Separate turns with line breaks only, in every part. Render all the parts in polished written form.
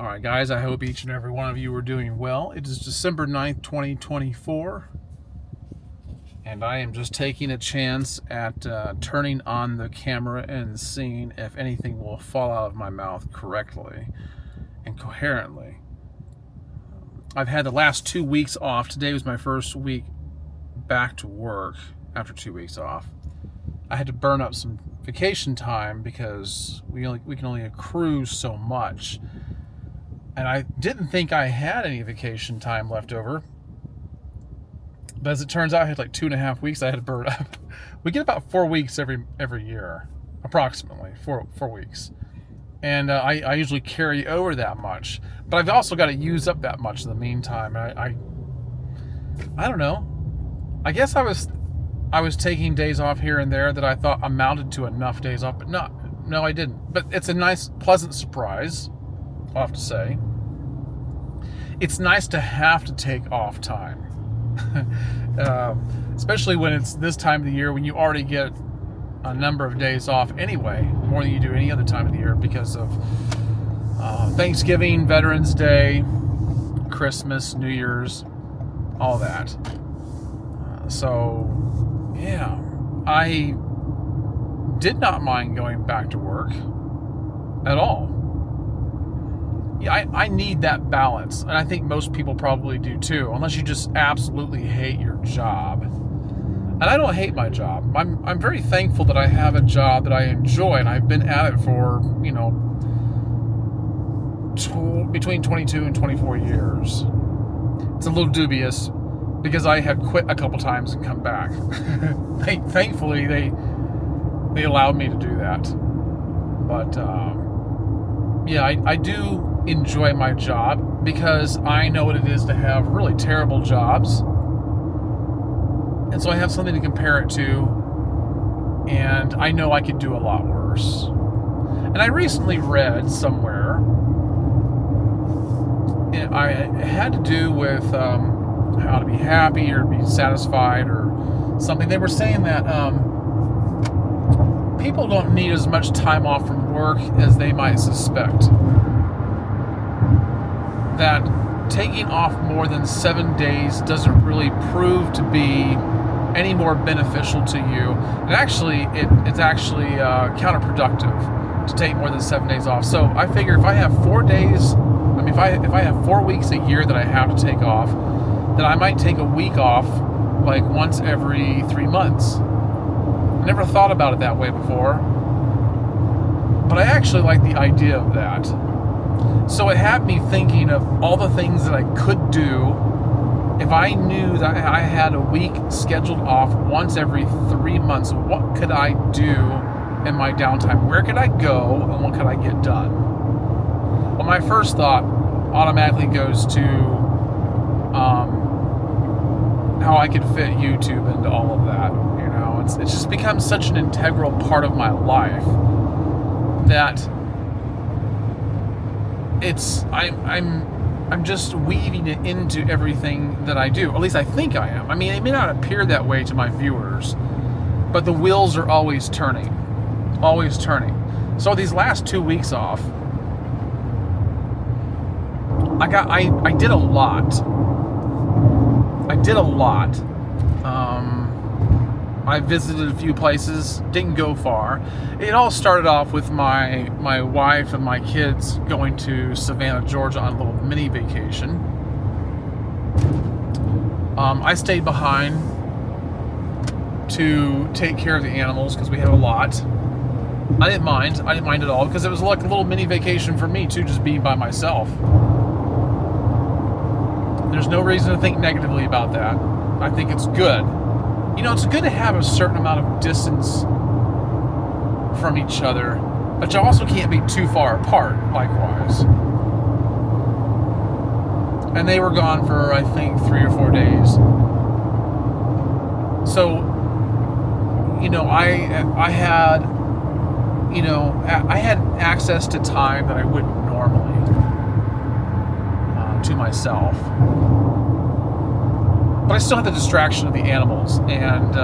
All right, guys, I hope each and every one of you are doing well. It is December 9th, 2024, and I am just taking a chance at turning on the camera and seeing if anything will fall out of my mouth correctly and coherently. I've had the last 2 weeks off. Today was my first week back to work after 2 weeks off. I had to burn up some vacation time because we can only accrue so much. And I didn't think I had any vacation time left over. But as it turns out, I had like 2.5 weeks I had to burn up. We get about 4 weeks every year, approximately, four weeks. And I usually carry over that much. But I've also got to use up that much in the meantime. I don't know. I guess I was taking days off here and there that I thought amounted to enough days off, but no, I didn't. But it's a nice, pleasant surprise, I'll have to say. It's nice to have to take off time, especially when it's this time of the year when you already get a number of days off anyway, more than you do any other time of the year because of Thanksgiving, Veterans Day, Christmas, New Year's, all that. So, yeah, I did not mind going back to work at all. Yeah, I need that balance, and I think most people probably do too, unless you just absolutely hate your job. And I don't hate my job. I'm very thankful that I have a job that I enjoy, and I've been at it for, between 22 and 24 years. It's a little dubious because I had quit a couple times and come back. Thankfully, they allowed me to do that. But yeah, I do enjoy my job because I know what it is to have really terrible jobs. And so I have something to compare it to, and I know I could do a lot worse. And I recently read somewhere, it had to do with how to be happy or be satisfied or something. They were saying that people don't need as much time off from work as they might suspect. That taking off more than 7 days doesn't really prove to be any more beneficial to you. And actually, it's actually counterproductive to take more than 7 days off. So I figure if I have 4 days, if I have 4 weeks a year that I have to take off, then I might take a week off like once every 3 months. I never thought about it that way before, but I actually like the idea of that. So it had me thinking of all the things that I could do if I knew that I had a week scheduled off once every 3 months. What could I do in my downtime? Where could I go and what could I get done? Well, my first thought automatically goes to how I could fit YouTube into all of that. It's just become such an integral part of my life that I'm just weaving it into everything that I do. At least I think I am. It may not appear that way to my viewers, but the wheels are always turning. Always turning. So these last 2 weeks off, I did a lot. I visited a few places, didn't go far. It all started off with my wife and my kids going to Savannah, Georgia on a little mini vacation. I stayed behind to take care of the animals because we had a lot. I didn't mind at all because it was like a little mini vacation for me too, just being by myself. There's no reason to think negatively about that. I think it's good. It's good to have a certain amount of distance from each other, but you also can't be too far apart, likewise. And they were gone for, I think, 3 or 4 days. So, I had access to time that I wouldn't normally to myself. But I still had the distraction of the animals, and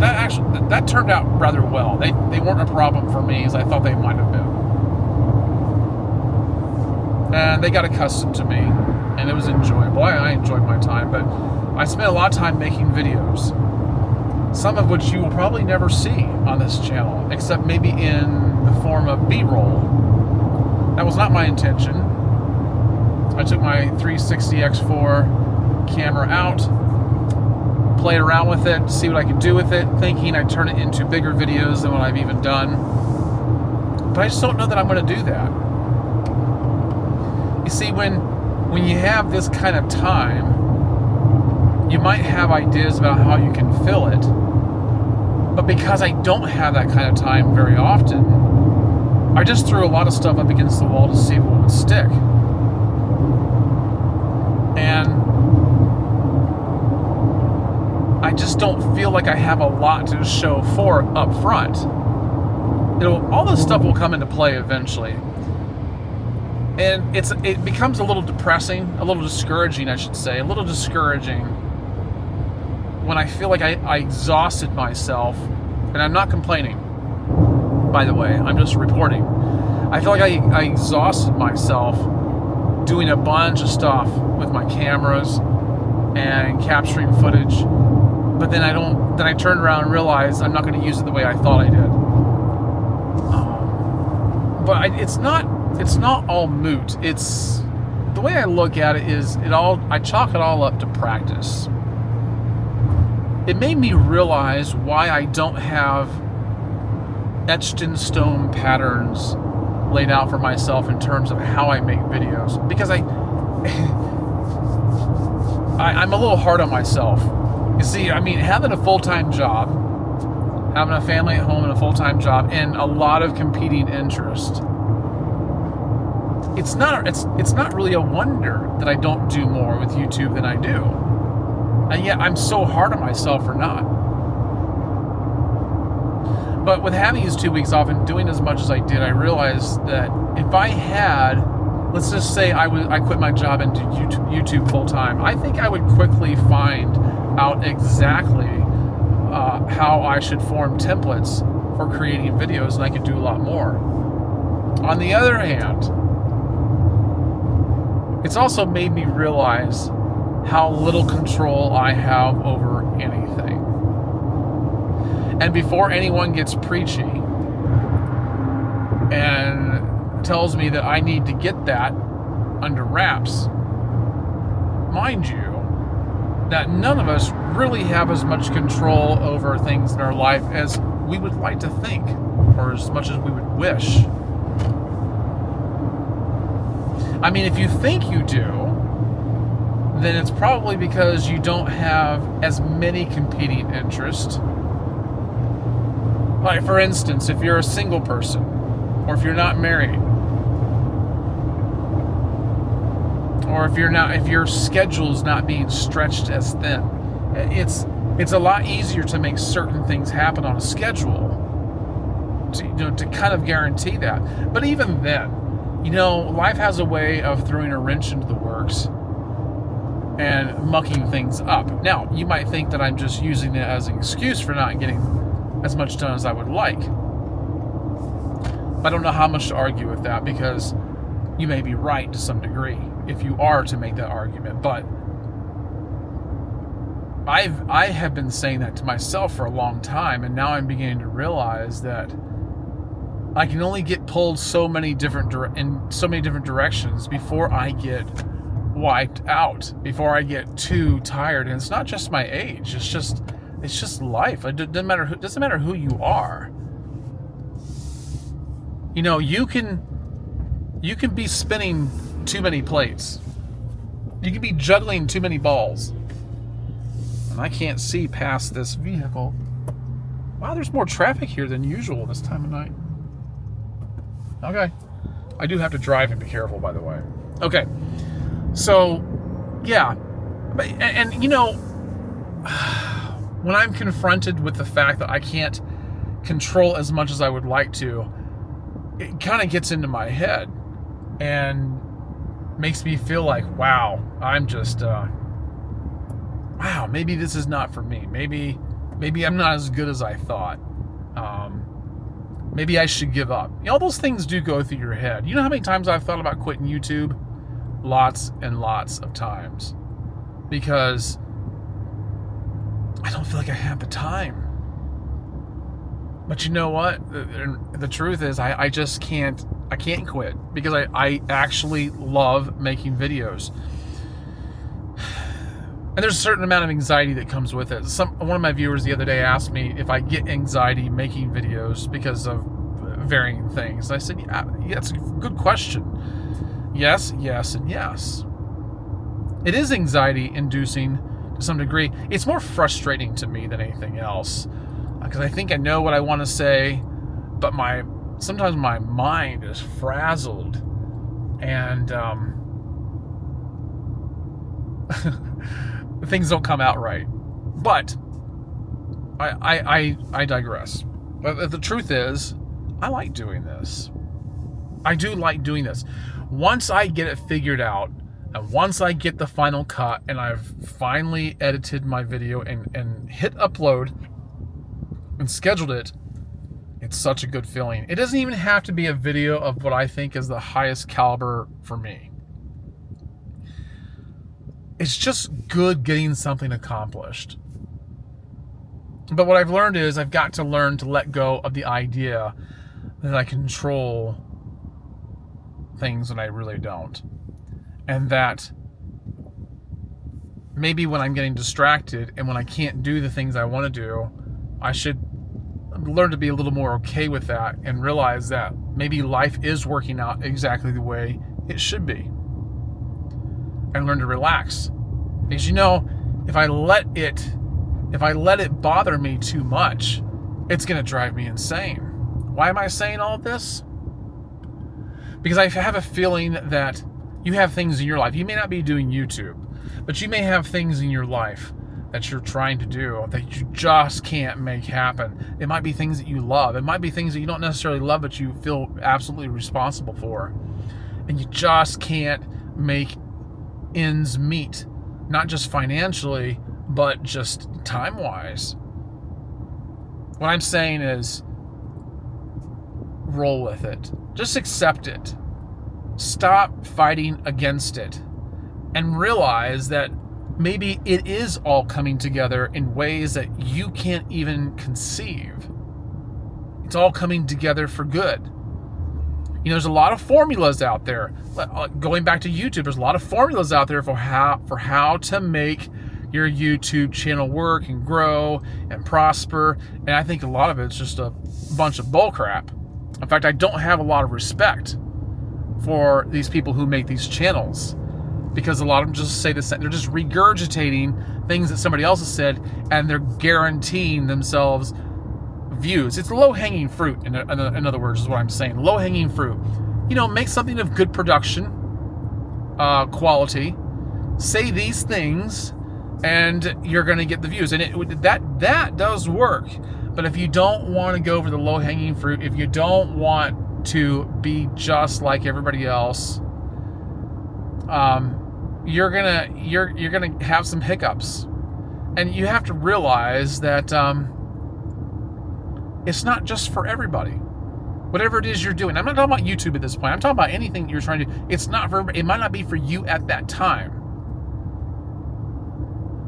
that turned out rather well. They weren't a problem for me as I thought they might have been. and they got accustomed to me, and it was enjoyable. I enjoyed my time, but I spent a lot of time making videos, some of which you will probably never see on this channel, except maybe in the form of B-roll. That was not my intention. I took my 360X4 camera out, played around with it, see what I could do with it, thinking I'd turn it into bigger videos than what I've even done. But I just don't know that I'm going to do that. You see, when you have this kind of time, you might have ideas about how you can fill it. But because I don't have that kind of time very often, I just threw a lot of stuff up against the wall to see what would stick. And I just don't feel like I have a lot to show for up front. All this stuff will come into play eventually. And it becomes a little depressing, a little discouraging, I should say, a little discouraging when I feel like I exhausted myself, and I'm not complaining, by the way, I'm just reporting. I feel like I exhausted myself doing a bunch of stuff with my cameras and capturing footage, but then I turned around and realized I'm not going to use it the way I thought I did. But it's not all moot. It's the way I look at it is I chalk it all up to practice. It made me realize why I don't have etched in stone patterns laid out for myself in terms of how I make videos, because I'm a little hard on myself. You see, I mean, having a full-time job, having a family at home and a full-time job, and a lot of competing interests, it's not really a wonder that I don't do more with YouTube than I do. And yet I'm so hard on myself for not. But with having these 2 weeks off and doing as much as I did, I realized that if I had, let's just say I quit my job and did YouTube full time, I think I would quickly find out exactly how I should form templates for creating videos, and I could do a lot more. On the other hand, it's also made me realize how little control I have over anything. And before anyone gets preachy and tells me that I need to get that under wraps, mind you, that none of us really have as much control over things in our life as we would like to think, or as much as we would wish. I mean, if you think you do, then it's probably because you don't have as many competing interests. Like, for instance, if you're a single person, or if you're not married, or if your schedule's not being stretched as thin, it's a lot easier to make certain things happen on a schedule to kind of guarantee that. But even then, life has a way of throwing a wrench into the works and mucking things up. Now, you might think that I'm just using it as an excuse for not getting as much done as I would like. I don't know how much to argue with that, because you may be right to some degree if you are to make that argument. But I have been saying that to myself for a long time, and now I'm beginning to realize that I can only get pulled in so many different directions before I get wiped out, before I get too tired. And it's not just my age, it's just life. It doesn't matter who you are. You can be spinning too many plates. You can be juggling too many balls. And I can't see past this vehicle. Wow, there's more traffic here than usual this time of night. Okay. I do have to drive and be careful, by the way. Okay. So, yeah. And when I'm confronted with the fact that I can't control as much as I would like to, it kind of gets into my head and makes me feel like, wow, I'm just, wow, maybe this is not for me. Maybe I'm not as good as I thought. Maybe I should give up. All those things do go through your head. You know how many times I've thought about quitting YouTube? lots and lots of times because I don't feel like I have the time. But you know what? The truth is I just can't quit because I actually love making videos. And there's a certain amount of anxiety that comes with it. One of my viewers the other day asked me if I get anxiety making videos because of varying things. And I said, yeah, it's a good question. Yes, yes, and yes. It is anxiety inducing to some degree. It's more frustrating to me than anything else because I think I know what I want to say, but sometimes my mind is frazzled and things don't come out right. But I digress. But the truth is, I like doing this. I do like doing this. Once I get it figured out, and once I get the final cut, and I've finally edited my video and hit upload and scheduled it, it's such a good feeling. It doesn't even have to be a video of what I think is the highest caliber for me. It's just good getting something accomplished. But what I've learned is I've got to learn to let go of the idea that I control things when I really don't. And that maybe when I'm getting distracted and when I can't do the things I want to do, I should learn to be a little more okay with that and realize that maybe life is working out exactly the way it should be. And learn to relax. Because you know, if I let it bother me too much, it's going to drive me insane. Why am I saying all of this? Because I have a feeling that you have things in your life. You may not be doing YouTube, but you may have things in your life that you're trying to do that you just can't make happen. It might be things that you love. It might be things that you don't necessarily love, but you feel absolutely responsible for. And you just can't make ends meet. Not just financially, but just time-wise. What I'm saying is, roll with it. Just accept it. Stop fighting against it. And realize that maybe it is all coming together in ways that you can't even conceive. It's all coming together for good. You know, there's a lot of formulas out there. Going back to YouTube, there's a lot of formulas out there for how to make your YouTube channel work and grow and prosper. And I think a lot of it's just a bunch of bullcrap. In fact, I don't have a lot of respect for these people who make these channels because a lot of them just say the same. They're just regurgitating things that somebody else has said, and they're guaranteeing themselves views. It's low-hanging fruit, in other words, is what I'm saying. Low-hanging fruit. You know, make something of good production, quality, say these things, and you're going to get the views. And that does work. But if you don't want to go for the low-hanging fruit, if you don't want to be just like everybody else, you're gonna have some hiccups. And you have to realize that it's not just for everybody. Whatever it is you're doing. I'm not talking about YouTube at this point. I'm talking about anything you're trying to do. It's not for everybody. It might not be for you at that time.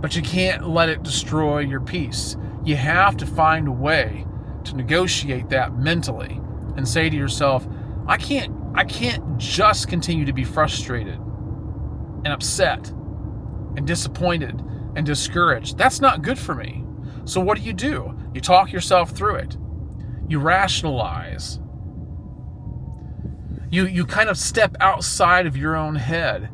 But you can't let it destroy your peace. You have to find a way to negotiate that mentally and say to yourself, I can't just continue to be frustrated and upset and disappointed and discouraged. That's not good for me. So what do? You talk yourself through it. You rationalize. You kind of step outside of your own head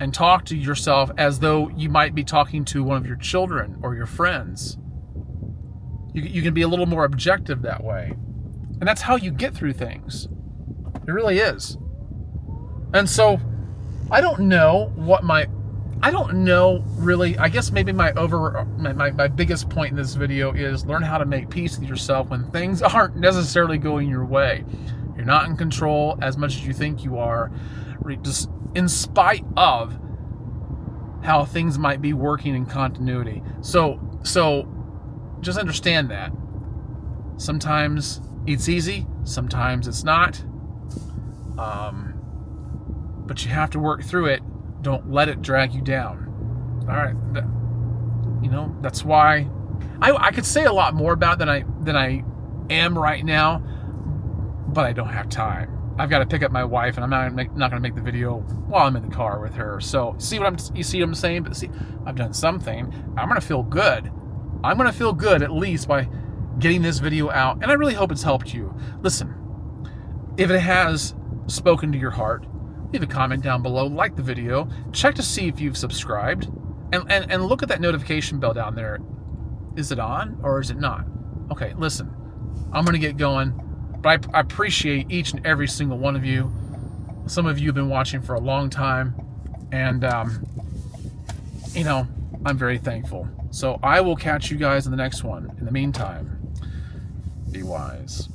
and talk to yourself as though you might be talking to one of your children or your friends. You can be a little more objective that way. And that's how you get through things. It really is. And so, I don't know really, I guess maybe my biggest point in this video is learn how to make peace with yourself when things aren't necessarily going your way. You're not in control as much as you think you are, just in spite of how things might be working in continuity. So just understand that. Sometimes it's easy, sometimes it's not. but you have to work through it. Don't let it drag you down. All right, you know, that's why I could say a lot more about it than I am right now, but I don't have time. I've got to pick up my wife, and I'm not going to make the video while I'm in the car with her. So you see what I'm saying? But see, I've done something. I'm going to feel good. I'm going to feel good at least by getting this video out, and I really hope it's helped you. Listen, if it has spoken to your heart, leave a comment down below, like the video, check to see if you've subscribed, and look at that notification bell down there. Is it on or is it not? Okay, listen, I'm going to get going, but I appreciate each and every single one of you. Some of you have been watching for a long time, and you know, I'm very thankful. So I will catch you guys in the next one. In the meantime, be wise.